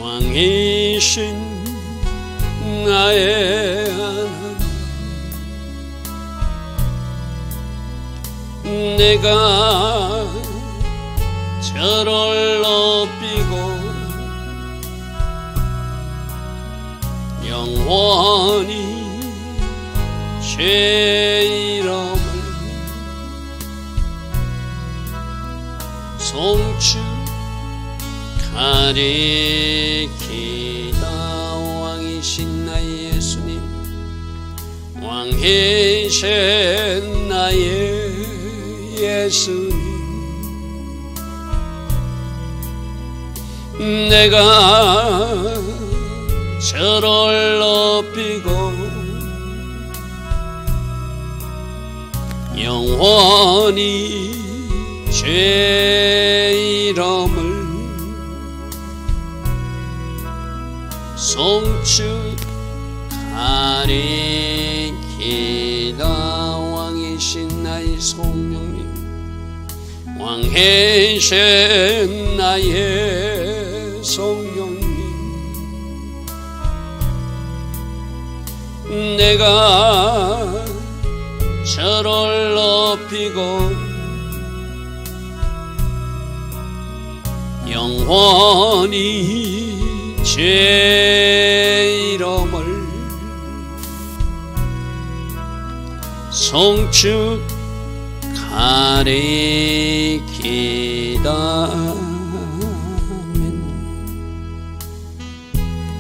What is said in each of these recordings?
왕이신 나의 하나님, 내가 저를 높이고 영원히 제 이름을 송축하리이다. 왕이신 나의 예수님, 왕이신 나의 예수님, 내가 저를 높이고 영원히 제 이름을 송축하리이다. 왕이신 나의 성령님, 왕이신 나의 성령님, 내가 저를 높이고 영원히 제 이름을 송축하리이다.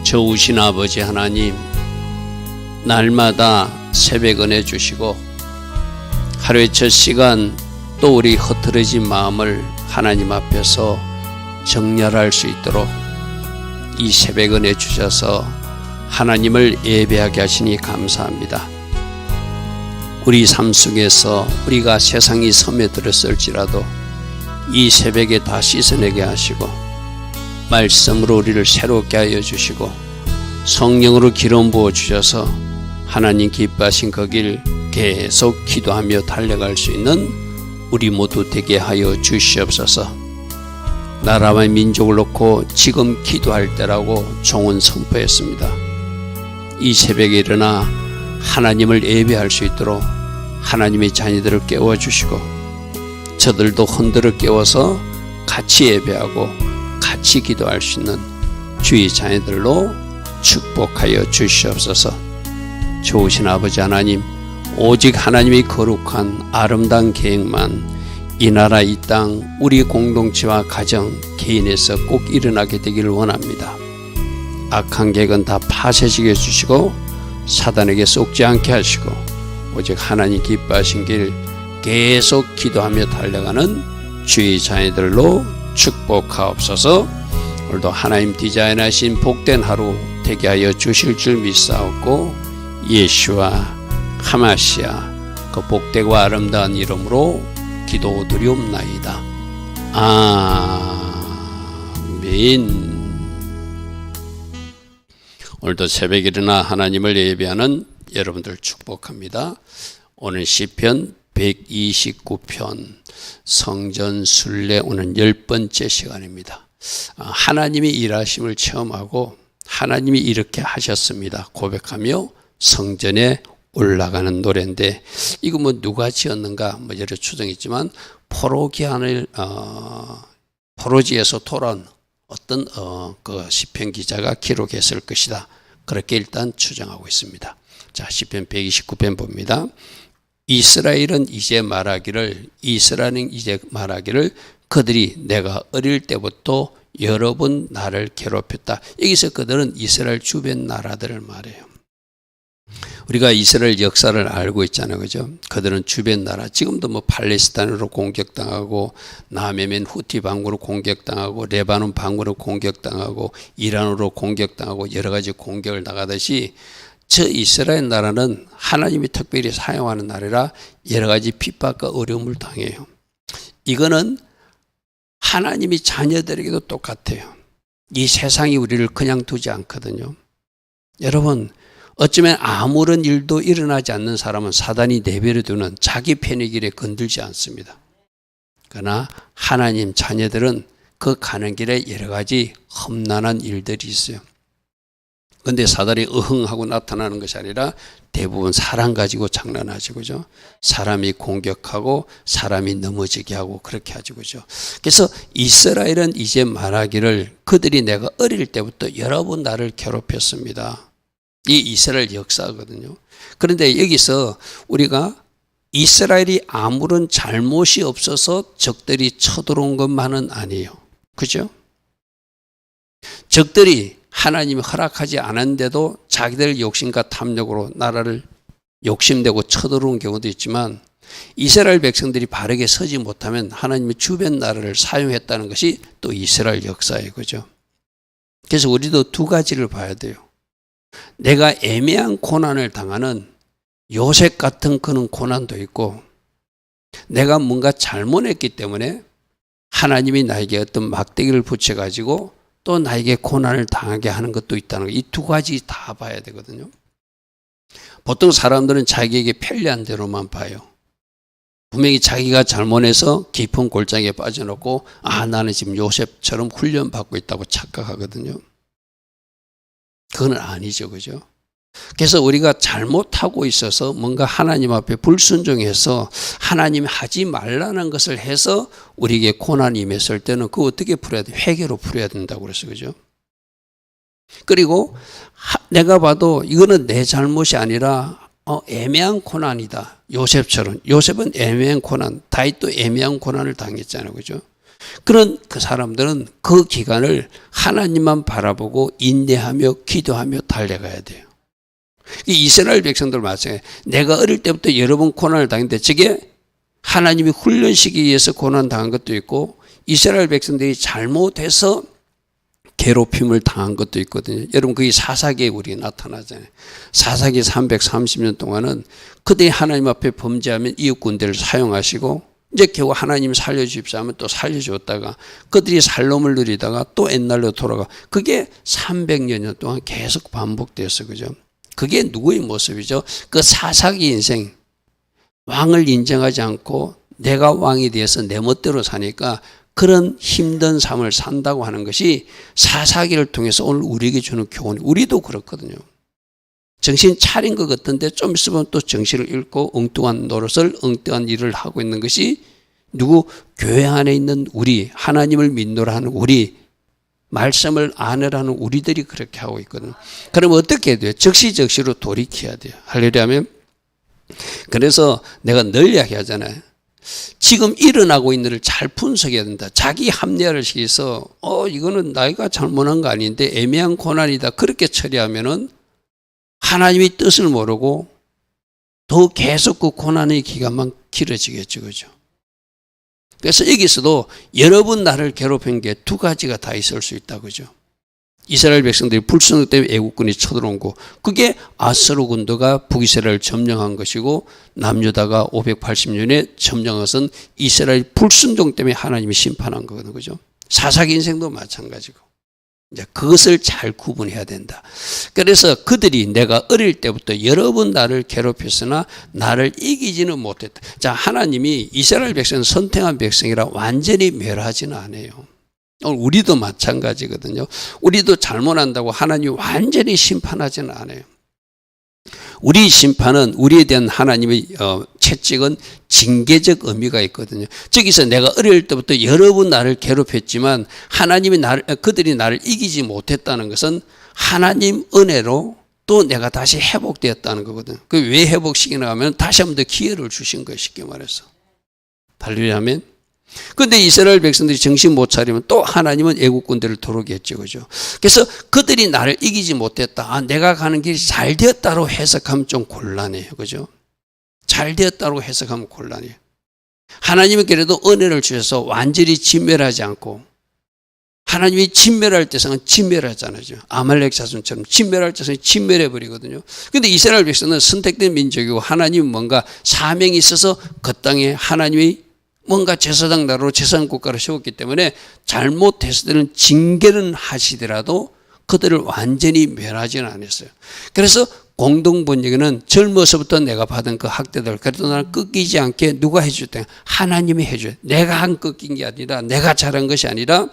좋으신 아버지 하나님, 날마다 새벽 은혜 주시고 하루의 첫 시간 또 우리 흐트러진 마음을 하나님 앞에서 정렬할 수 있도록 이 새벽 은혜 주셔서 하나님을 예배하게 하시니 감사합니다. 우리 삶 속에서 우리가 세상이 스며들었을지라도 이 새벽에 다 씻어내게 하시고 말씀으로 우리를 새롭게 하여 주시고 성령으로 기름 부어 주셔서 하나님 기뻐하신 그 길 계속 기도하며 달려갈 수 있는 우리 모두 되게 하여 주시옵소서. 나라와 민족을 놓고 지금 기도할 때라고 종은 선포했습니다. 이 새벽에 일어나 하나님을 예배할 수 있도록 하나님의 자녀들을 깨워주시고 저들도 흔들어 깨워서 같이 예배하고 같이 기도할 수 있는 주의 자녀들로 축복하여 주시옵소서. 좋으신 아버지 하나님, 오직 하나님의 거룩한 아름다운 계획만 이 나라 이 땅 우리 공동체와 가정 개인에서 꼭 일어나게 되기를 원합니다. 악한 계획은 다 파쇄시켜 주시고 사단에게 속지 않게 하시고 오직 하나님 기뻐하신 길 계속 기도하며 달려가는 주의 자녀들로 축복하옵소서. 오늘도 하나님 디자인하신 복된 하루 되게 하여 주실 줄 믿사옵고 예수와 하마시아 그 복되고 아름다운 이름으로 기도드리옵나이다. 아멘. 오늘도 새벽에 일어나 하나님을 예배하는 여러분들 축복합니다. 오늘 시편 129편 성전 순례 오늘 10번째 시간입니다. 하나님이 일하심을 체험하고 하나님이 이렇게 하셨습니다 고백하며 성전에 올라가는 노래인데 이거 뭐 누가 지었는가 뭐 여러 추정이 있지만 포로지에서 돌아온 어떤 그 시편 기자가 기록했을 것이다. 그렇게 일단 추정하고 있습니다. 자, 시편 129편 봅니다. 이스라엘은 이제 말하기를 그들이 내가 어릴 때부터 여러 번 나를 괴롭혔다. 여기서 그들은 이스라엘 주변 나라들을 말해요. 우리가 이스라엘 역사를 알고 있잖아요. 그죠? 그들은 주변 나라, 지금도 뭐 팔레스타인으로 공격당하고 남예멘 후티 반군으로 공격당하고 레바논 반군으로 공격당하고 이란으로 공격당하고 여러 가지 공격을 나가듯이 저 이스라엘 나라는 하나님이 특별히 사용하는 나라라 여러 가지 핍박과 어려움을 당해요. 이거는 하나님이 자녀들에게도 똑같아요. 이 세상이 우리를 그냥 두지 않거든요. 여러분, 어쩌면 아무런 일도 일어나지 않는 사람은 사단이 내버려 두는 자기 편의 길에 건들지 않습니다. 그러나 하나님 자녀들은 그 가는 길에 여러 가지 험난한 일들이 있어요. 근데 사단이 어흥하고 나타나는 것이 아니라 대부분 사람 가지고 장난하죠. 그죠? 사람이 공격하고 사람이 넘어지게 하고 그렇게 하죠. 그죠? 그래서 이스라엘은 이제 말하기를 그들이 내가 어릴 때부터 여러 번 나를 괴롭혔습니다. 이 이스라엘 역사거든요. 그런데 여기서 우리가 이스라엘이 아무런 잘못이 없어서 적들이 쳐들어온 것만은 아니에요. 그죠? 적들이 하나님이 허락하지 않았는데도 자기들 욕심과 탐욕으로 나라를 욕심내고 쳐들어온 경우도 있지만 이스라엘 백성들이 바르게 서지 못하면 하나님의 주변 나라를 사용했다는 것이 또 이스라엘 역사예요. 그죠? 그래서 우리도 두 가지를 봐야 돼요. 내가 애매한 고난을 당하는 요셉 같은 그런 고난도 있고 내가 뭔가 잘못했기 때문에 하나님이 나에게 어떤 막대기를 붙여가지고 또 나에게 고난을 당하게 하는 것도 있다는 거. 이 두 가지 다 봐야 되거든요. 보통 사람들은 자기에게 편리한 대로만 봐요. 분명히 자기가 잘못해서 깊은 골짜기에 빠져놓고 나는 지금 요셉처럼 훈련받고 있다고 착각하거든요. 그건 아니죠. 그죠? 그래서 우리가 잘못하고 있어서 뭔가 하나님 앞에 불순종해서 하나님이 하지 말라는 것을 해서 우리에게 고난이 임했을 때는 그거 어떻게 풀어야 돼? 회개로 풀어야 된다고 그랬어요. 그죠? 그리고 내가 봐도 이거는 내 잘못이 아니라 애매한 고난이다. 요셉처럼. 요셉은 애매한 고난, 다윗도 애매한 고난을 당했잖아요. 그죠? 그런 그 사람들은 그 기간을 하나님만 바라보고 인내하며 기도하며 달려가야 돼요. 이 이스라엘 백성들 마찬가지예요. 내가 어릴 때부터 여러 번 고난을 당했는데 저게 하나님이 훈련시키기 위해서 고난 당한 것도 있고 이스라엘 백성들이 잘못해서 괴롭힘을 당한 것도 있거든요. 여러분 그게 사사기에 우리가 나타나잖아요. 사사기 330년 동안은 그들이 하나님 앞에 범죄하면 이웃 군대를 사용하시고 이제 겨우 하나님 살려주십사 하면 또 살려줬다가 그들이 살롬을 누리다가 또 옛날로 돌아가. 그게 300년 동안 계속 반복되었어요. 그죠? 그게 누구의 모습이죠? 그 사사기 인생. 왕을 인정하지 않고 내가 왕이 되어서 내 멋대로 사니까 그런 힘든 삶을 산다고 하는 것이 사사기를 통해서 오늘 우리에게 주는 교훈. 우리도 그렇거든요. 정신 차린 것 같은데 좀 있으면 또 정신을 잃고 엉뚱한 노릇을 엉뚱한 일을 하고 있는 것이 누구? 교회 안에 있는 우리, 하나님을 믿노라 하는 우리, 말씀을 안으라는 우리들이 그렇게 하고 있거든요. 그럼 어떻게 해야 돼요? 적시적시로 돌이켜야 돼요. 할렐루야면. 그래서 내가 늘 이야기하잖아요. 지금 일어나고 있는 일을 잘 분석해야 된다. 자기 합리화를 시켜서 이거는 나이가 잘못한 거 아닌데 애매한 고난이다. 그렇게 처리하면은 하나님의 뜻을 모르고 더 계속 그 고난의 기간만 길어지겠죠. 그죠? 그래서 여기서도 여러분 나를 괴롭힌 게 두 가지가 다 있을 수 있다. 그죠? 이스라엘 백성들이 불순종 때문에 애국군이 쳐들어온 거. 그게 아스로 군도가 북이스라엘을 점령한 것이고 남유다가 580년에 점령한 것은 이스라엘 불순종 때문에 하나님이 심판한 거거든요. 그죠? 사사기 인생도 마찬가지고. 이제 그것을 잘 구분해야 된다. 그래서 그들이 내가 어릴 때부터 여러 번 나를 괴롭혔으나 나를 이기지는 못했다. 자, 하나님이 이스라엘 백성은 선택한 백성이라 완전히 멸하지는 않아요. 우리도 마찬가지거든요. 우리도 잘못한다고 하나님이 완전히 심판하지는 않아요. 우리 심판은 우리에 대한 하나님의 채찍은 징계적 의미가 있거든요. 저기서 내가 어릴 때부터 여러 번 나를 괴롭혔지만 하나님이 그들이 나를 이기지 못했다는 것은 하나님 은혜로 또 내가 다시 회복되었다는 거거든요. 그 왜 회복시키나 하면 다시 한 번 더 기회를 주신 거예요. 쉽게 말해서. 할렐루야. 그런데 이스라엘 백성들이 정신 못 차리면 또 하나님은 애국군대를 들어오게 했죠. 그죠? 그래서 그들이 나를 이기지 못했다. 내가 가는 길이 잘 되었다고 해석하면 좀 곤란해요. 그죠? 잘 되었다고 해석하면 곤란해요. 하나님은 그래도 은혜를 주셔서 완전히 진멸하지 않고 하나님이 진멸할 때서는 진멸하잖아요. 아말렉 자손처럼 진멸할 때서는 진멸해버리거든요. 그런데 이스라엘 백성은 선택된 민족이고 하나님은 뭔가 사명이 있어서 그 땅에 하나님이 뭔가 제사장 나라로 제사장 국가를 세웠기 때문에 잘못했을 때는 징계는 하시더라도 그들을 완전히 멸하지는 않았어요. 그래서 공동번역에는 젊어서부터 내가 받은 그 학대들 그래도 나는 꺾이지 않게 누가 해줄 때 하나님이 해줘요. 내가 한 꺾인 게 아니라 내가 잘한 것이 아니라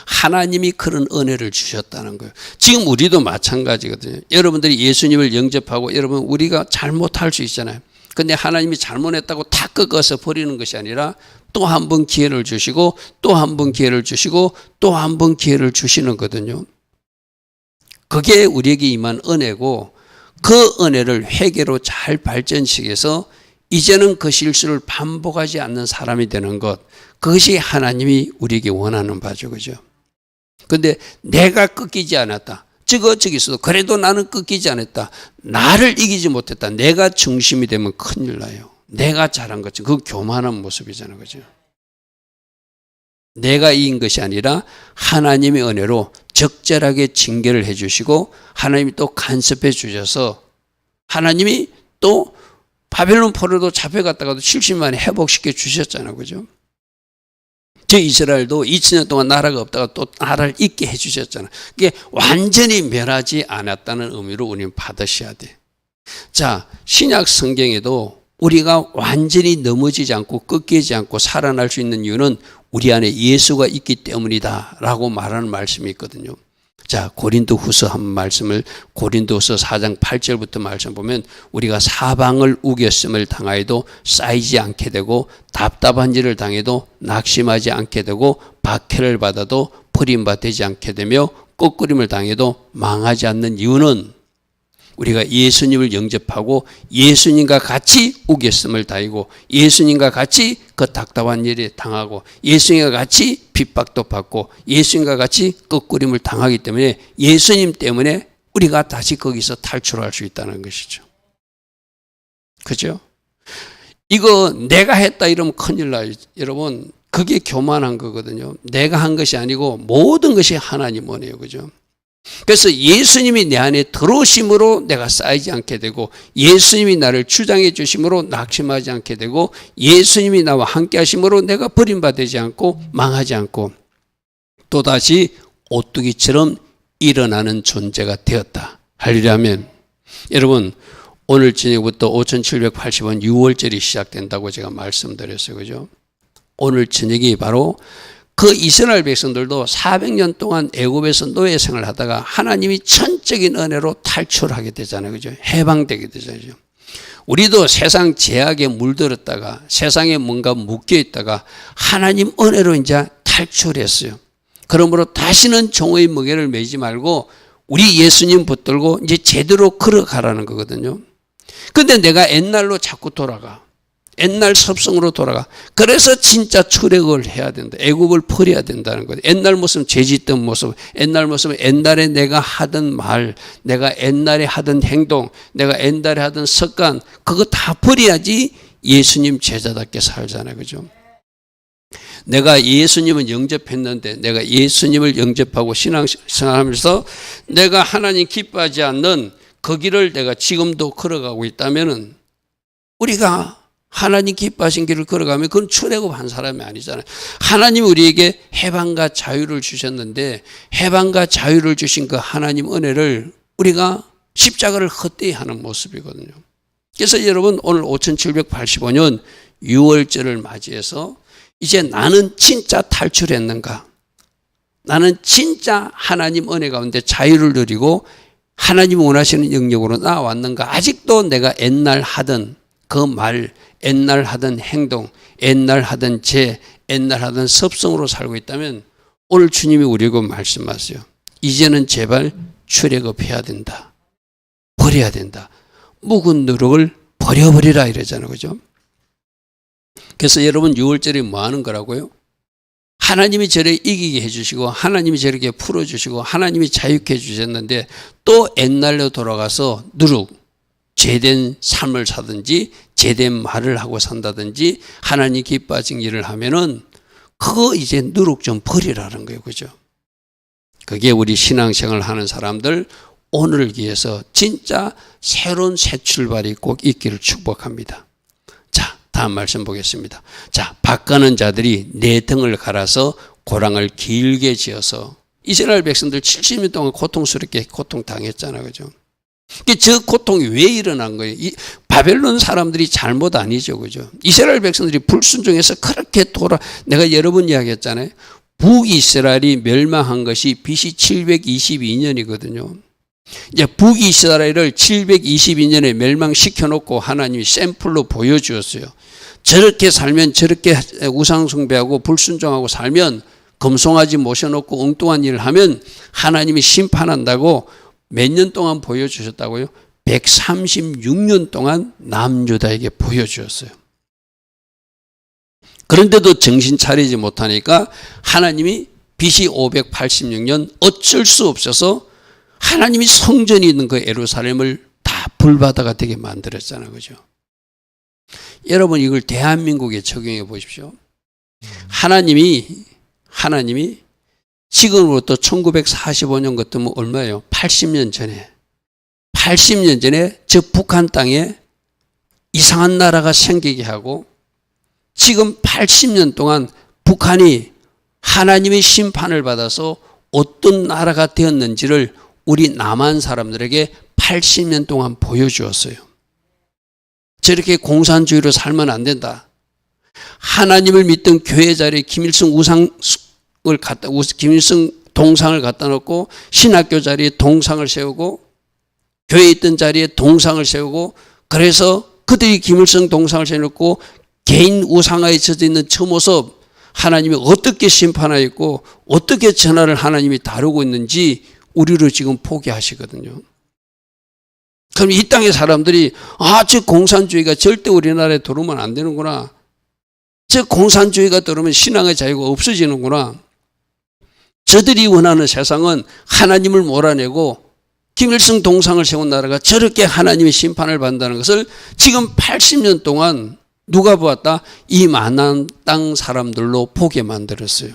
하나님이 그런 은혜를 주셨다는 거예요. 지금 우리도 마찬가지거든요. 여러분들이 예수님을 영접하고 여러분 우리가 잘못할 수 있잖아요. 근데 하나님이 잘못했다고 다 꺾어서 버리는 것이 아니라 또 한 번 기회를 주시고 또 한 번 기회를 주시고 또 한 번 기회를 주시는 거거든요. 그게 우리에게 임한 은혜고 그 은혜를 회개로 잘 발전시켜서 이제는 그 실수를 반복하지 않는 사람이 되는 것, 그것이 하나님이 우리에게 원하는 바죠. 그죠? 근데 내가 꺾이지 않았다. 저기 있어도 그래도 나는 꺾이지 않았다. 나를 이기지 못했다. 내가 중심이 되면 큰일 나요. 내가 잘한 거죠. 그 교만한 모습이잖아요. 그죠? 내가 이긴 것이 아니라 하나님의 은혜로 적절하게 징계를 해 주시고 하나님이 또 간섭해 주셔서 하나님이 또 바벨론 포로도 잡혀갔다가도 70만에 회복시켜 주셨잖아요. 그죠? 저 이스라엘도 2000년 동안 나라가 없다가 또 나라를 있게 해 주셨잖아요. 이게 완전히 멸하지 않았다는 의미로 우리는 받으셔야 돼. 자, 신약 성경에도 우리가 완전히 넘어지지 않고 꺾이지 않고 살아날 수 있는 이유는 우리 안에 예수가 있기 때문이다 라고 말하는 말씀이 있거든요. 자, 고린도후서 한 말씀을 고린도후서 4장 8절부터 말씀 보면 우리가 사방을 우겼음을 당하여도 쌓이지 않게 되고 답답한 일을 당해도 낙심하지 않게 되고 박해를 받아도 버림받지 않게 되며 꺾으림을 당해도 망하지 않는 이유는 우리가 예수님을 영접하고 예수님과 같이 우겼음을 다하고 예수님과 같이 그 답답한 일에 당하고 예수님과 같이 핍박도 받고 예수님과 같이 꺾으림을 당하기 때문에 예수님 때문에 우리가 다시 거기서 탈출할 수 있다는 것이죠. 그죠? 이거 내가 했다 이러면 큰일 나요. 여러분, 그게 교만한 거거든요. 내가 한 것이 아니고 모든 것이 하나님 은혜예요. 그죠? 그래서 예수님이 내 안에 들어오심으로 내가 쌓이지 않게 되고 예수님이 나를 주장해 주심으로 낙심하지 않게 되고 예수님이 나와 함께 하심으로 내가 버림받지 않고 망하지 않고 또다시 오뚜기처럼 일어나는 존재가 되었다. 할렐루야 아멘. 여러분, 오늘 저녁부터 5780원 6월절이 시작된다고 제가 말씀드렸어요. 그죠? 오늘 저녁이 바로 그 이스라엘 백성들도 400년 동안 애굽에서 노예 생활을 하다가 하나님이 천적인 은혜로 탈출하게 되잖아요. 그죠? 해방되게 되잖아요. 우리도 세상 제약에 물들었다가 세상에 뭔가 묶여 있다가 하나님 은혜로 이제 탈출했어요. 그러므로 다시는 종의 무게를 매지 말고 우리 예수님 붙들고 이제 제대로 걸어가라는 거거든요. 근데 내가 옛날로 자꾸 돌아가. 옛날 섭성으로 돌아가. 그래서 진짜 출애굽을 해야 된다. 애굽을 버려야 된다는 거예요. 옛날 모습, 죄짓던 모습, 옛날 모습은 옛날에 내가 하던 말, 내가 옛날에 하던 행동, 내가 옛날에 하던 습관, 그거 다 버려야지 예수님 제자답게 살잖아요. 그죠? 내가 예수님을 영접했는데 내가 예수님을 영접하고 신앙생활하면서 내가 하나님 기뻐하지 않는 그 길을 내가 지금도 걸어가고 있다면은 우리가 하나님 기뻐하신 길을 걸어가면 그건 출애굽한 사람이 아니잖아요. 하나님 우리에게 해방과 자유를 주셨는데 해방과 자유를 주신 그 하나님 은혜를 우리가 십자가를 헛되이 하는 모습이거든요. 그래서 여러분 오늘 5785년 6월절을 맞이해서 이제 나는 진짜 탈출했는가? 나는 진짜 하나님 은혜 가운데 자유를 누리고 하나님 원하시는 영역으로 나왔는가? 아직도 내가 옛날 하던 그 말, 옛날 하던 행동, 옛날 하던 죄, 옛날 하던 습성으로 살고 있다면 오늘 주님이 우리에게 말씀하세요. 이제는 제발 출애굽해야 된다. 버려야 된다. 묵은 누룩을 버려버리라 이러잖아요. 그죠? 그래서 여러분 6월절에 뭐 하는 거라고요? 하나님이 저를 이기게 해주시고 하나님이 저렇게 풀어주시고 하나님이 자유케 해주셨는데 또 옛날로 돌아가서 누룩, 죄된 삶을 사든지 죄된 말을 하고 산다든지 하나님 기뻐하신 일을 하면은 그거 이제 누룩 좀 버리라는 거예요. 그죠? 그게 우리 신앙생활 하는 사람들 오늘을 위해서 진짜 새로운 새 출발이 꼭 있기를 축복합니다. 자, 다음 말씀 보겠습니다. 자, 밭가는 자들이 내 등을 갈아서 고랑을 길게 지어서 이스라엘 백성들 70년 동안 고통스럽게 고통당했잖아요. 그죠? 저 고통이 왜 일어난 거예요? 이 바벨론 사람들이 잘못 아니죠. 그죠? 이스라엘 백성들이 불순종해서 그렇게 내가 여러 번 이야기했잖아요. 북이스라엘이 멸망한 것이 BC 722년이거든요. 이제 북이스라엘을 722년에 멸망시켜 놓고 하나님이 샘플로 보여주었어요. 저렇게 살면, 저렇게 우상숭배하고 불순종하고 살면, 금송아지 모셔놓고 엉뚱한 일을 하면 하나님이 심판한다고 몇 년 동안 보여주셨다고요? 136년 동안 남유다에게 보여주었어요. 그런데도 정신 차리지 못하니까 하나님이 BC 586년 어쩔 수 없어서 하나님이 성전이 있는 그 예루살렘을 다 불바다가 되게 만들었잖아요. 그죠? 여러분, 이걸 대한민국에 적용해 보십시오. 하나님이 지금으로부터 1945년 같으면 얼마예요? 80년 전에 저 북한 땅에 이상한 나라가 생기게 하고, 지금 80년 동안 북한이 하나님의 심판을 받아서 어떤 나라가 되었는지를 우리 남한 사람들에게 80년 동안 보여주었어요. 저렇게 공산주의로 살면 안 된다. 하나님을 믿던 교회 자리에 김일성 동상을 갖다 놓고, 신학교 자리에 동상을 세우고, 교회에 있던 자리에 동상을 세우고, 그래서 그들이 김일성 동상을 세워놓고 개인 우상화에 젖어 있는 저 모습, 하나님이 어떻게 심판하였고 어떻게 전하를 하나님이 다루고 있는지 우리를 지금 포기하시거든요. 그럼 이 땅의 사람들이 저 공산주의가 절대 우리나라에 들어오면 안 되는구나. 저 공산주의가 들어오면 신앙의 자유가 없어지는구나. 저들이 원하는 세상은 하나님을 몰아내고 김일성 동상을 세운 나라가 저렇게 하나님의 심판을 받는다는 것을 지금 80년 동안 누가 보았다? 이 많은 땅 사람들로 보게 만들었어요.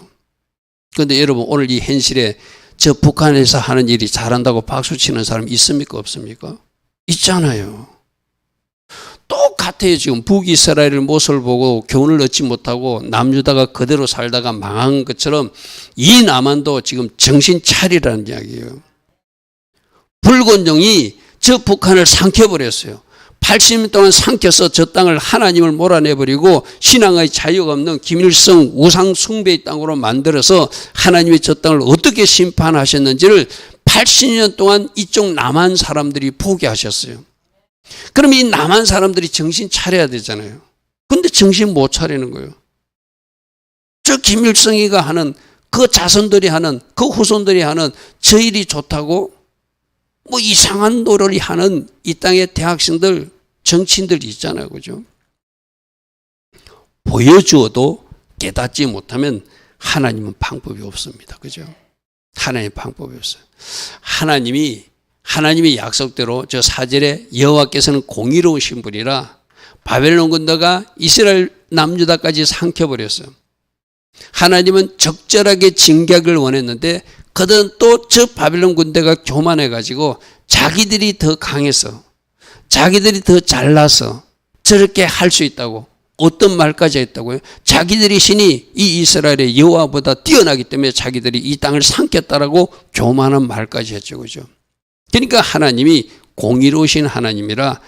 그런데 여러분, 오늘 이 현실에 저 북한에서 하는 일이 잘한다고 박수치는 사람 있습니까? 없습니까? 있잖아요. 똑같아요. 지금 북이스라엘의 모습을 보고 교훈을 얻지 못하고 남유다가 그대로 살다가 망한 것처럼 이 남한도 지금 정신 차리라는 이야기예요. 불건종이 저 북한을 삼켜버렸어요. 80년 동안 삼켜서 저 땅을 하나님을 몰아내버리고 신앙의 자유가 없는 김일성 우상 숭배의 땅으로 만들어서 하나님이 저 땅을 어떻게 심판하셨는지를 80년 동안 이쪽 남한 사람들이 포기하셨어요. 그럼 이 남한 사람들이 정신 차려야 되잖아요. 근데 정신 못 차리는 거예요. 저 김일성이가 하는, 그 자손들이 하는, 그 후손들이 하는 저 일이 좋다고 뭐 이상한 노래를 하는 이 땅의 대학생들, 정치인들 있잖아요. 그죠? 보여주어도 깨닫지 못하면 하나님은 방법이 없습니다. 그죠? 하나님의 방법이 없어요. 하나님의 약속대로 저 4절에 여호와께서는 공의로우신 분이라 바벨론 군대가 이스라엘 남유다까지 삼켜버렸어요. 하나님은 적절하게 징계를 원했는데 그들은 또 저 바벨론 군대가 교만해가지고 자기들이 더 강해서, 자기들이 더 잘나서 저렇게 할 수 있다고, 어떤 말까지 했다고요? 자기들이 신이 이 이스라엘의 여호와보다 뛰어나기 때문에 자기들이 이 땅을 삼켰다라고 교만한 말까지 했죠. 그죠? 그러니까 하나님이 공의로우신 하나님이라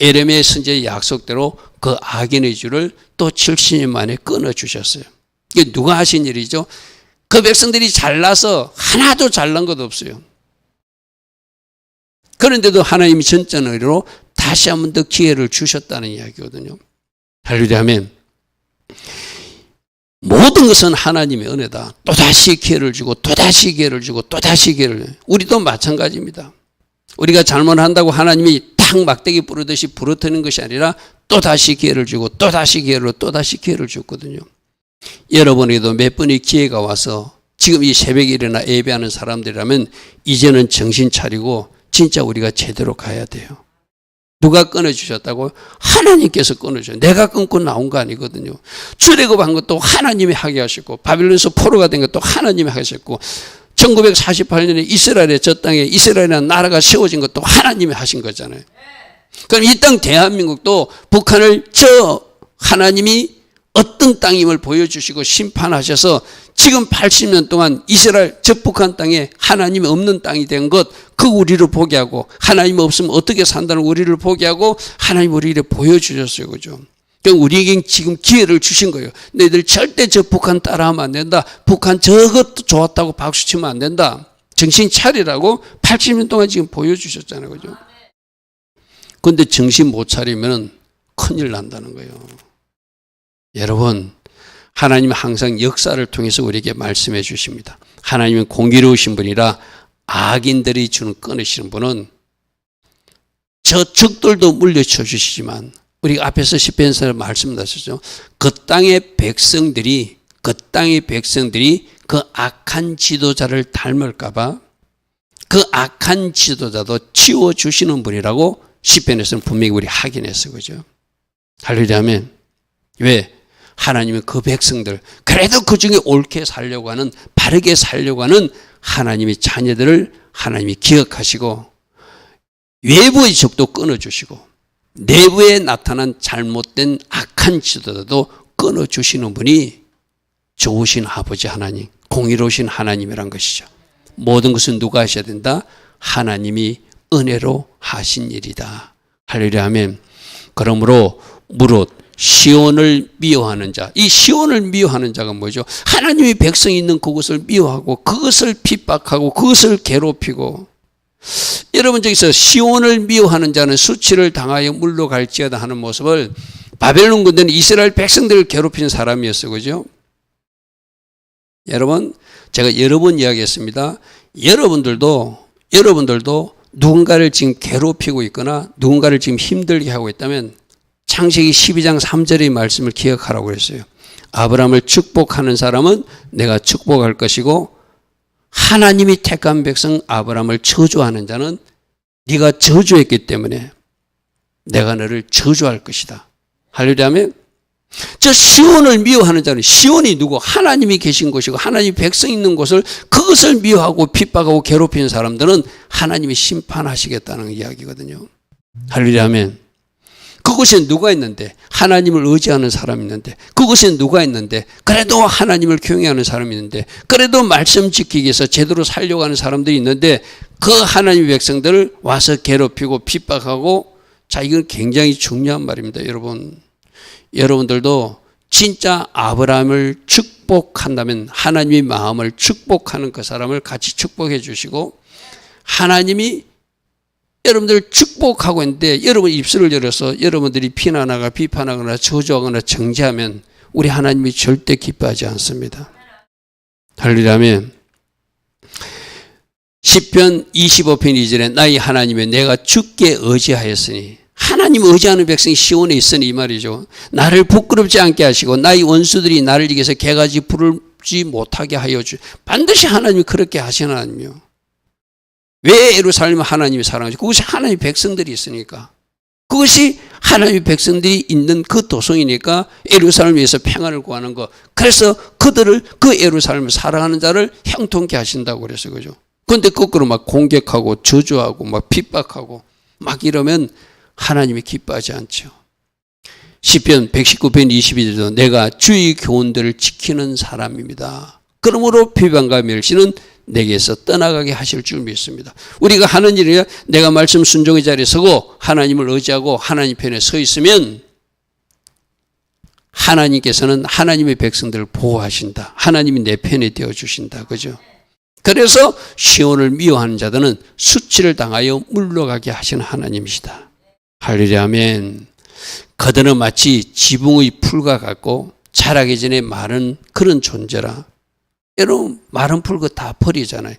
에레미야 선지자의 약속대로 그 악인의 줄을 또 70년 만에 끊어주셨어요. 이게 누가 하신 일이죠? 그 백성들이 잘나서 하나도 잘난 것 없어요. 그런데도 하나님이 전전의로 다시 한 번 더 기회를 주셨다는 이야기거든요. 할렐루야 아멘. 모든 것은 하나님의 은혜다. 또다시 기회를 주고 또다시 기회를 주고 또다시 기회를 주고. 우리도 마찬가지입니다. 우리가 잘못한다고 하나님이 탁 막대기 부르듯이 부르트는 것이 아니라 또다시 기회를 주고 또다시 기회를 또다시 기회를 줬거든요. 여러분에게도 몇 번의 기회가 와서 지금 이 새벽에 일어나 예배하는 사람들이라면 이제는 정신 차리고 진짜 우리가 제대로 가야 돼요. 누가 끊어주셨다고? 하나님께서 끊어주셨어요. 내가 끊고 나온 거 아니거든요. 출애굽한 것도 하나님이 하게 하셨고 바빌론에서 포로가 된 것도 하나님이 하셨고 1948년에 이스라엘의 저 땅에 이스라엘이라는 나라가 세워진 것도 하나님이 하신 거잖아요. 그럼 이 땅 대한민국도 북한을 저 하나님이 어떤 땅임을 보여주시고 심판하셔서 지금 80년 동안 이스라엘 저 북한 땅에 하나님이 없는 땅이 된 것, 그 우리를 포기하고 하나님 없으면 어떻게 산다는 우리를 포기하고 하나님 우리를 보여주셨어요. 그죠? 그러니까 우리에게 지금 기회를 주신 거예요. 너희들 절대 저 북한 따라하면 안 된다. 북한 저것도 좋았다고 박수치면 안 된다. 정신 차리라고 80년 동안 지금 보여주셨잖아요. 그죠? 그런데 정신 못 차리면 큰일 난다는 거예요. 여러분, 하나님은 항상 역사를 통해서 우리에게 말씀해 주십니다. 하나님은 공의로우신 분이라 악인들이 주는 끊으시는 분은 저 적들도 물려쳐 주시지만 우리가 앞에서 시편에서 말씀하셨죠. 그 땅의 백성들이 그 악한 지도자를 닮을까 봐 그 악한 지도자도 치워주시는 분이라고 시편에서는 분명히 우리 확인했어요. 그죠? 할렐루야 아멘. 왜? 하나님은 그 백성들, 그래도 그 중에 옳게 살려고 하는, 바르게 살려고 하는 하나님의 자녀들을 하나님이 기억하시고 외부의 적도 끊어주시고 내부에 나타난 잘못된 악한 지도자도 끊어주시는 분이 좋으신 아버지 하나님, 공의로우신 하나님이란 것이죠. 모든 것은 누가 하셔야 된다? 하나님이 은혜로 하신 일이다. 할렐루야 아멘. 그러므로 무릇 시온을 미워하는 자, 이 시온을 미워하는 자가 뭐죠? 하나님의 백성이 있는 그것을 미워하고 그것을 핍박하고 그것을 괴롭히고, 여러분 저기서 시온을 미워하는 자는 수치를 당하여 물러갈지어다 하는 모습을 바벨론 군대는 이스라엘 백성들을 괴롭히는 사람이었어요. 그죠? 여러분, 제가 여러 번 이야기했습니다. 여러분들도 누군가를 지금 괴롭히고 있거나 누군가를 지금 힘들게 하고 있다면 창세기 12장 3절의 말씀을 기억하라고 그랬어요. 아브라함을 축복하는 사람은 내가 축복할 것이고 하나님이 택한 백성 아브라함을 저주하는 자는 네가 저주했기 때문에 내가 너를 저주할 것이다. 할렐루야. 저 시온을 미워하는 자는, 시온이 누구? 하나님이 계신 곳이고 하나님이 백성 있는 곳을, 그것을 미워하고 핍박하고 괴롭히는 사람들은 하나님이 심판하시겠다는 이야기거든요. 할렐루야 아멘. 그곳에 누가 있는데? 하나님을 의지하는 사람이 있는데, 그곳에 누가 있는데? 그래도 하나님을 경외하는 사람이 있는데, 그래도 말씀 지키기 위해서 제대로 살려고 하는 사람들이 있는데 그 하나님의 백성들을 와서 괴롭히고 핍박하고, 자, 이건 굉장히 중요한 말입니다. 여러분들도 진짜 아브라함을 축복한다면 하나님의 마음을 축복하는 그 사람을 같이 축복해 주시고, 하나님이 여러분들을 축복하고 있는데 여러분 입술을 열어서 여러분들이 비난하거나 비판하거나 저주하거나 정죄하면 우리 하나님이 절대 기뻐하지 않습니다. 할렐루야 아멘. 시편 25편 2절에 나의 하나님의 내가 주께 의지하였으니, 하나님 의지하는 백성이 시온에 있으니 이 말이죠. 나를 부끄럽지 않게 하시고 나의 원수들이 나를 이겨서 개가지 부르지 못하게 하여 주. 반드시 하나님이 그렇게 하시는 하나님이요. 왜 예루살렘은 하나님이 사랑하죠? 그것이 하나님의 백성들이 있으니까. 그것이 하나님의 백성들이 있는 그 도성이니까 예루살렘을 위해서 평안을 구하는 거. 그래서 그들을, 그 예루살렘을 사랑하는 자를 형통케 하신다고 그랬어요. 그죠? 그런데 거꾸로 막 공격하고 저주하고 막 핍박하고 막 이러면 하나님이 기뻐하지 않죠. 시편 119편 22절도 내가 주의 교훈들을 지키는 사람입니다. 그러므로 비방과 멸시는 내게서 떠나가게 하실 줄 믿습니다. 우리가 하는 일이야, 내가 말씀 순종의 자리에 서고 하나님을 의지하고 하나님 편에 서 있으면 하나님께서는 하나님의 백성들을 보호하신다. 하나님이 내 편에 되어주신다. 그죠? 그래서 시온을 미워하는 자들은 수치를 당하여 물러가게 하시는 하나님이시다. 할렐루야 아멘. 그들은 마치 지붕의 풀과 같고 자라기 전에 마른 그런 존재라. 여러분, 마른 풀 그거 다 버리잖아요.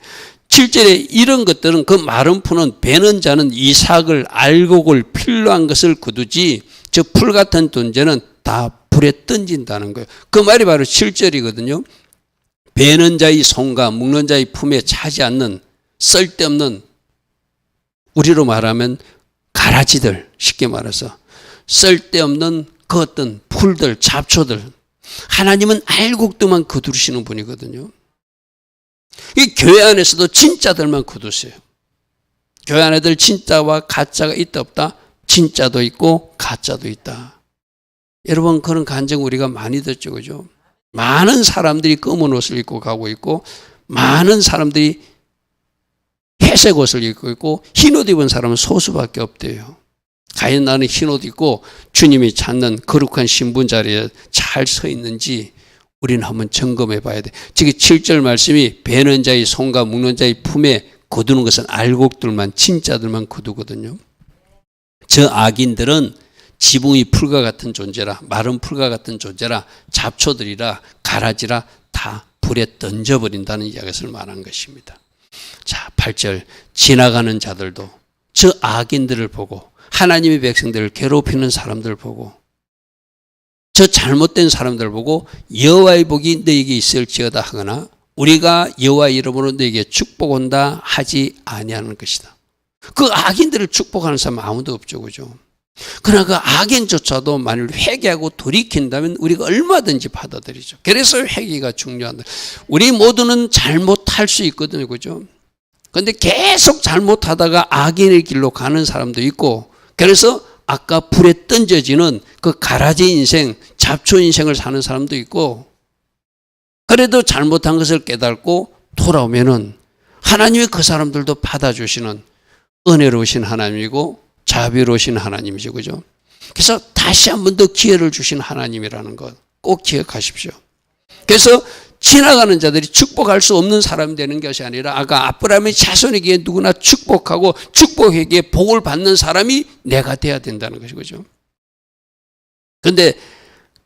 7절에 이런 것들은, 그 마른 풀은 베는 자는 이삭을 알곡을 필요한 것을 거두지 저 풀 같은 존재는 다 불에 던진다는 거예요. 그 말이 바로 7절이거든요. 베는 자의 손과 묶는 자의 품에 차지 않는 쓸데없는, 우리로 말하면 가라지들, 쉽게 말해서 쓸데없는 그 어떤 풀들, 잡초들, 하나님은 알곡들만 거두시는 분이거든요. 이 교회 안에서도 진짜들만 거두세요. 교회 안에들 진짜와 가짜가 있다 없다? 진짜도 있고 가짜도 있다. 여러분, 그런 간증 우리가 많이 듣죠. 그죠? 많은 사람들이 검은 옷을 입고 가고 있고 많은 사람들이 회색 옷을 입고 있고 흰 옷 입은 사람은 소수밖에 없대요. 과연 나는 흰옷 입고 주님이 찾는 거룩한 신분 자리에 잘 서 있는지 우리는 한번 점검해 봐야 돼. 지금 7절 말씀이 베는 자의 손과 묶는 자의 품에 거두는 것은 알곡들만, 진짜들만 거두거든요. 저 악인들은 지붕이 풀과 같은 존재라, 마른 풀과 같은 존재라, 잡초들이라, 가라지라 다 불에 던져버린다는 이야기를 말한 것입니다. 자, 8절. 지나가는 자들도 저 악인들을 보고, 하나님의 백성들을 괴롭히는 사람들 보고, 저 잘못된 사람들 보고 여호와의 복이 너에게 있을지어다 하거나 우리가 여호와의 이름으로 너에게 축복한다 하지 아니하는 것이다. 그 악인들을 축복하는 사람 아무도 없죠, 그죠? 그러나 그 악인조차도 만일 회개하고 돌이킨다면 우리가 얼마든지 받아들이죠. 그래서 회개가 중요한다. 우리 모두는 잘못할 수 있거든요, 그죠? 그런데 계속 잘못하다가 악인의 길로 가는 사람도 있고, 그래서 아까 불에 던져지는 그 가라지 인생, 잡초 인생을 사는 사람도 있고, 그래도 잘못한 것을 깨닫고 돌아오면은 하나님이 그 사람들도 받아주시는 은혜로우신 하나님이고 자비로우신 하나님이죠, 그죠? 그래서 다시 한 번 더 기회를 주신 하나님이라는 것 꼭 기억하십시오. 그래서 지나가는 자들이 축복할 수 없는 사람이 되는 것이 아니라 아까 아브라함의 자손에게 누구나 축복하고 축복에게 복을 받는 사람이 내가 돼야 된다는 것이죠. 그런데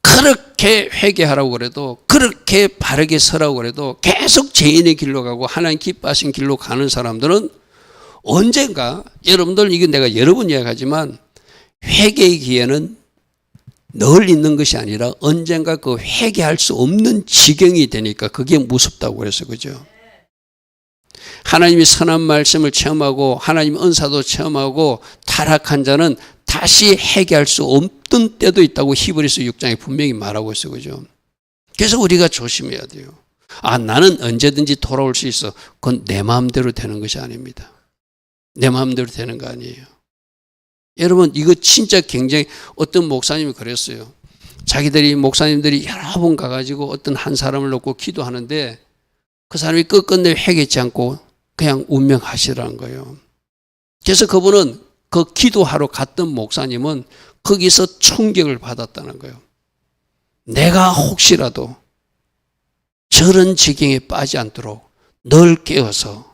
그렇게 회개하라고 그래도, 그렇게 바르게 서라고 그래도 계속 죄인의 길로 가고 하나님 기뻐하신 길로 가는 사람들은 언젠가, 여러분들 이게 내가 여러 번 이야기하지만 회개의 기회는 늘 있는 것이 아니라 언젠가 그 회개할 수 없는 지경이 되니까 그게 무섭다고 그래서, 그죠? 하나님이 선한 말씀을 체험하고 하나님 은사도 체험하고 타락한 자는 다시 회개할 수 없던 때도 있다고 히브리서 6장에 분명히 말하고 있어요, 그죠? 그래서 우리가 조심해야 돼요. 아, 나는 언제든지 돌아올 수 있어. 그건 내 마음대로 되는 것이 아닙니다. 내 마음대로 되는 거 아니에요. 여러분, 이거 진짜 굉장히, 어떤 목사님이 그랬어요. 목사님들이 여러 번 가가지고 어떤 한 사람을 놓고 기도하는데 그 사람이 끝끝내 회개치 않고 그냥 운명하시라는 거예요. 그래서 그분은 그 기도하러 갔던 목사님은 거기서 충격을 받았다는 거예요. 내가 혹시라도 저런 지경에 빠지지 않도록 늘 깨어서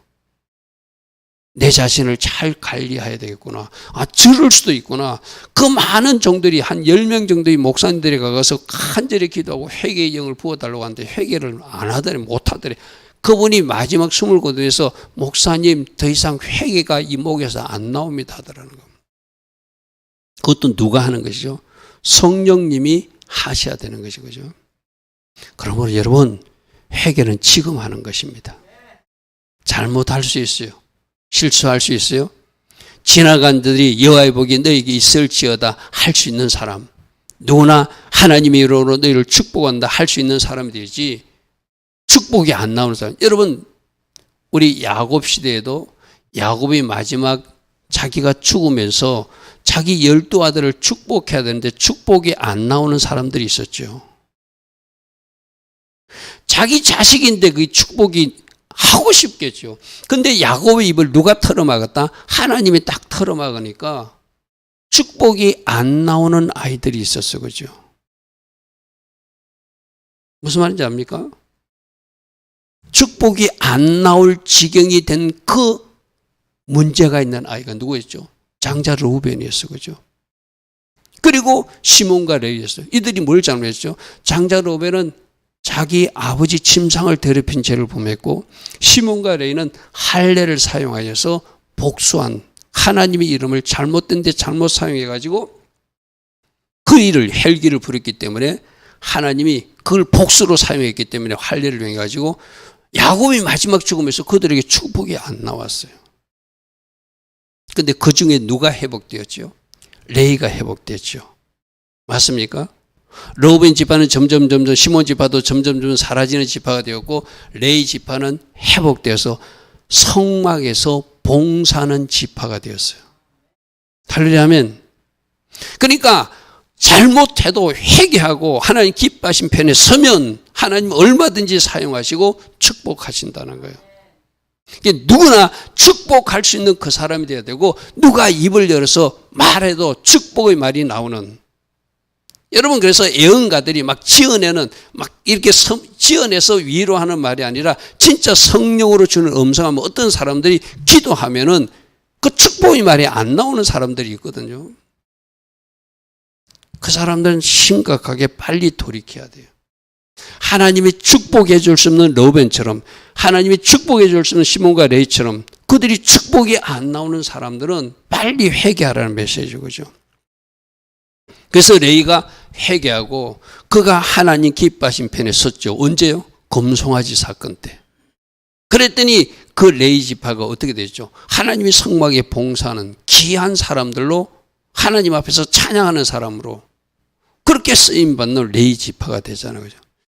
내 자신을 잘 관리해야 되겠구나. 아, 저럴 수도 있구나. 그 많은 종들이 한 10명 정도의 목사님들이 가서 간절히 기도하고 회개의 영을 부어달라고 하는데 회개를 안 하더래, 못 하더래. 그분이 마지막 숨을 거두어서 목사님 더 이상 회개가 이 목에서 안 나옵니다 하더라는 겁니다. 그것도 누가 하는 것이죠? 성령님이 하셔야 되는 것이죠. 그러므로 여러분, 회개는 지금 하는 것입니다. 잘못할 수 있어요. 실수할 수 있어요. 지나간 들이 여호와의 복이 너에게 있을지어다 할 수 있는 사람, 누구나 하나님의 이름으로 너희를 축복한다 할 수 있는 사람이 되지, 축복이 안 나오는 사람. 여러분, 우리 야곱 시대에도 야곱이 마지막 자기가 죽으면서 자기 12아들을 축복해야 되는데 축복이 안 나오는 사람들이 있었죠. 자기 자식인데 그 축복이 하고 싶겠죠. 근데 야곱의 입을 누가 털어막았다? 하나님이 딱 털어막으니까 축복이 안 나오는 아이들이 있었어, 그죠? 무슨 말인지 압니까? 축복이 안 나올 지경이 된 그 문제가 있는 아이가 누구였죠? 장자 르우벤이었어, 그죠? 그리고 시몬과 레위였어요. 이들이 뭘 잘못했죠? 장자 르우벤은 자기 아버지 침상을 더럽힌 죄를 범했고, 시몬과 레위는 할례를 사용하여서 복수한, 하나님의 이름을 잘못된 데 잘못 사용해가지고 그 일을, 헬기를 부렸기 때문에 하나님이 그걸 복수로 사용했기 때문에 할례를 행해가지고 야곱이 마지막 죽으면서 그들에게 축복이 안 나왔어요. 근데 그 중에 누가 회복되었죠? 레위가 회복됐죠. 맞습니까? 르우벤 지파는 점점 시몬 지파도 점점 사라지는 지파가 되었고, 레위 지파는 회복되어서 성막에서 봉사하는 지파가 되었어요. 할렐루야 하면, 그러니까 잘못해도 회개하고 하나님 기뻐하신 편에 서면 하나님 얼마든지 사용하시고 축복하신다는 거예요. 누구나 축복할 수 있는 그 사람이 되어야 되고, 누가 입을 열어서 말해도 축복의 말이 나오는. 여러분, 그래서 예언가들이 막 지어내는, 막 이렇게 지어내서 위로하는 말이 아니라 진짜 성령으로 주는 음성하면 어떤 사람들이 기도하면은 그 축복의 말이 안 나오는 사람들이 있거든요. 그 사람들은 심각하게 빨리 돌이켜야 돼요. 하나님이 축복해 줄 수 없는 러벤처럼, 하나님이 축복해 줄 수 없는 시몬과 레이처럼 그들이 축복이 안 나오는 사람들은 빨리 회개하라는 메시지죠. 그죠? 그래서 레이가 회개하고 그가 하나님 기뻐하신 편에 섰죠. 언제요? 금송아지 사건 때. 그랬더니 그 레이 지파가 어떻게 됐죠? 하나님이 성막에 봉사하는 귀한 사람들로, 하나님 앞에서 찬양하는 사람으로 그렇게 쓰임받는 레이 지파가 되잖아요. 그죠?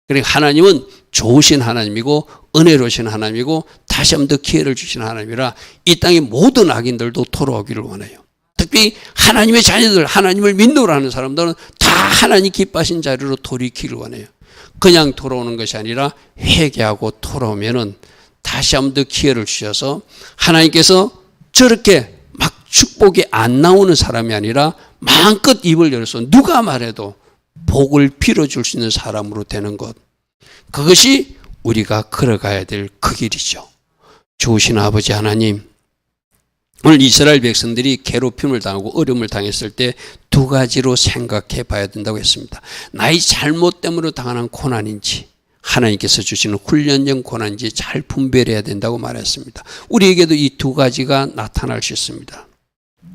그러니까 하나님은 좋으신 하나님이고 은혜로우신 하나님이고 다시 한번 더 기회를 주신 하나님이라 이 땅의 모든 악인들도 돌아오기를 원해요. 특히 하나님의 자녀들, 하나님을 믿노라 하는 사람들은 다 하나님 기뻐하신 자리로 돌이키기를 원해요. 그냥 돌아오는 것이 아니라 회개하고 돌아오면은 다시 한번 더 기회를 주셔서 하나님께서 저렇게 막 축복이 안 나오는 사람이 아니라 마음껏 입을 열어서 누가 말해도 복을 빌어줄 수 있는 사람으로 되는 것. 그것이 우리가 걸어가야 될 그 길이죠. 좋으신 아버지 하나님, 오늘 이스라엘 백성들이 괴롭힘을 당하고 어려움을 당했을 때 두 가지로 생각해 봐야 된다고 했습니다. 나의 잘못 때문에 당하는 고난인지 하나님께서 주시는 훈련형 고난인지 잘 분별해야 된다고 말했습니다. 우리에게도 이 두 가지가 나타날 수 있습니다.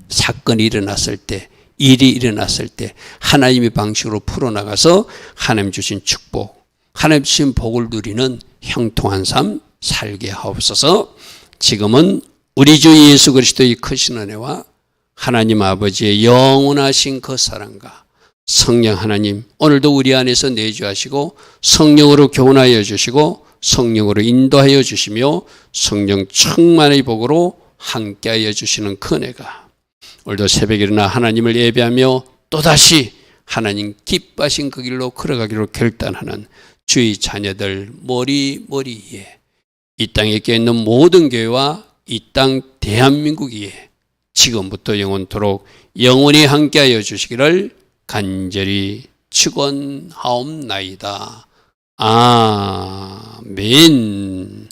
사건이 일어났을 때, 일이 일어났을 때 하나님의 방식으로 풀어나가서 하나님 주신 축복, 하나님 주신 복을 누리는 형통한 삶 살게 하옵소서. 지금은 우리 주 예수 그리스도의 크신 은혜와 하나님 아버지의 영원하신 그 사랑과 성령 하나님, 오늘도 우리 안에서 내주하시고 성령으로 교훈하여 주시고 성령으로 인도하여 주시며 성령 충만의 복으로 함께하여 주시는 그 은혜가 오늘도 새벽에 일어나 하나님을 예배하며 또다시 하나님 기뻐하신 그 길로 걸어가기로 결단하는 주의 자녀들 머리에 이 땅에 껴있는 모든 교회와 이 땅 대한민국 위에 지금부터 영원토록 영원히 함께하여 주시기를 간절히 축원하옵나이다. 아멘.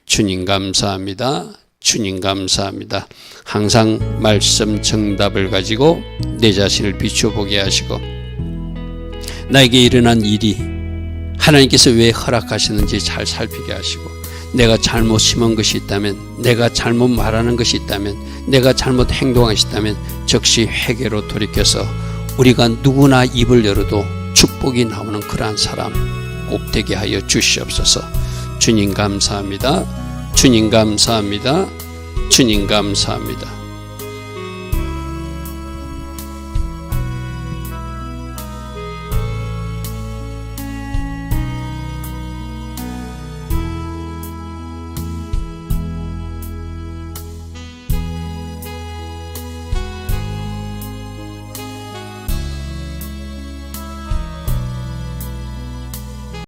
주님 감사합니다. 주님 감사합니다. 항상 말씀 정답을 가지고 내 자신을 비춰보게 하시고 나에게 일어난 일이 하나님께서 왜 허락하시는지 잘 살피게 하시고 내가 잘못 심은 것이 있다면, 내가 잘못 말하는 것이 있다면, 내가 잘못 행동한 것이 있다면 즉시 회개로 돌이켜서 우리가 누구나 입을 열어도 축복이 나오는 그러한 사람 꼭 되게 하여 주시옵소서. 주님 감사합니다. 주님 감사합니다. 주님 감사합니다.